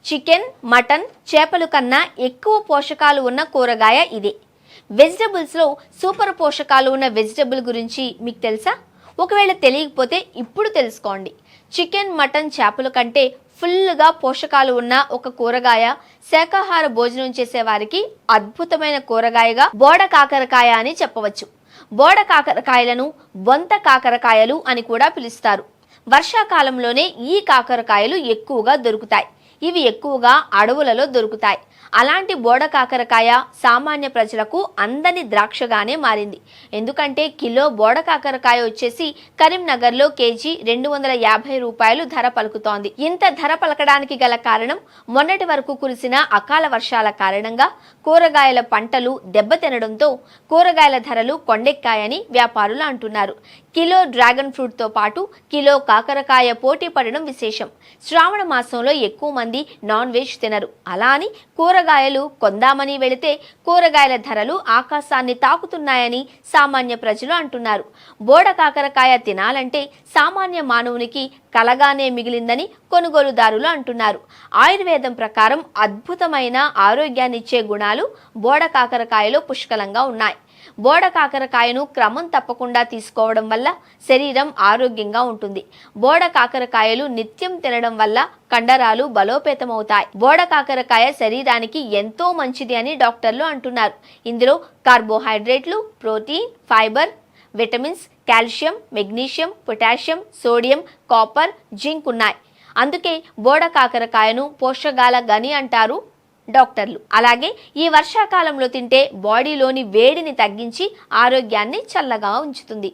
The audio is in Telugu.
చికెన్, మటన్, చేపలు కన్నా ఎక్కువ పోషకాలు ఉన్న కూరగాయ ఇదే. వెజిటబుల్స్లో సూపర్ పోషకాలు ఉన్న వెజిటబుల్ గురించి మీకు తెలుసా? ఒకవేళ తెలియకపోతే ఇప్పుడు తెలుసుకోండి. చికెన్, మటన్, చేపల కంటే ఫుల్గా పోషకాలు ఉన్న ఒక కూరగాయ, శాకాహార భోజనం చేసే వారికి అద్భుతమైన కూరగాయగా బోడ కాకరకాయ అని చెప్పవచ్చు. బోడ కాకరకాయలను బొంత కాకరకాయలు అని కూడా పిలుస్తారు. వర్షాకాలంలోనే ఈ కాకరకాయలు ఎక్కువగా దొరుకుతాయి. ఇవి ఎక్కువగా అడవులలో దొరుకుతాయి. అలాంటి బోడ కాకరకాయ సామాన్య ప్రజలకు అందని ద్రాక్షగానే మారింది. ఎందుకంటే కిలో బోడ కాకరకాయ వచ్చేసి కరీంనగర్లో కేజీ 250 రూపాయలు ధర పలుకుతోంది. ఇంత ధర పలకడానికి గల కారణం మొన్నటి వరకు కురిసిన అకాల వర్షాల కారణంగా కూరగాయల పంటలు దెబ్బతినడంతో కూరగాయల ధరలు కొండెక్కాయని వ్యాపారులు అంటున్నారు. కిలో డ్రాగన్ ఫ్రూట్ తో పాటు కిలో కాకరకాయ పోటీ పడడం విశేషం. శ్రావణ మాసంలో ఎక్కువ మంది నాన్ వెజ్ తినరు. అలా అని కూరగాయలు కొందామని వెళితే కూరగాయల ధరలు ఆకాశాన్ని తాకుతున్నాయని సామాన్య ప్రజలు అంటున్నారు. బోడ కాకరకాయ తినాలంటే సామాన్య మానవునికి కలగానే మిగిలిందని కొనుగోలుదారులు అంటున్నారు. ఆయుర్వేదం ప్రకారం అద్భుతమైన ఆరోగ్యాన్నిచ్చే గుణాలు బోడ కాకరకాయలో పుష్కలంగా ఉన్నాయి. బోడ కాకరకాయను క్రమం తప్పకుండా తీసుకోవడం వల్ల శరీరం ఆరోగ్యంగా ఉంటుంది. బోడ కాకరకాయలు నిత్యం తినడం వల్ల కండరాలు బలోపేతమవుతాయి. బోడ కాకరకాయ శరీరానికి ఎంతో మంచిది అని డాక్టర్లు అంటున్నారు. ఇందులో కార్బోహైడ్రేట్లు, protein, fibre, vitamins, calcium, magnesium, potassium, sodium, copper, zinc ఉన్నాయి. అందుకే బోడ కాకరకాయను పోషకాల గని అంటారు డాక్టర్లు. అలాగే ఈ వర్షాకాలంలో తింటే బాడీలోని వేడిని తగ్గించి ఆరోగ్యాన్ని చల్లగా ఉంచుతుంది.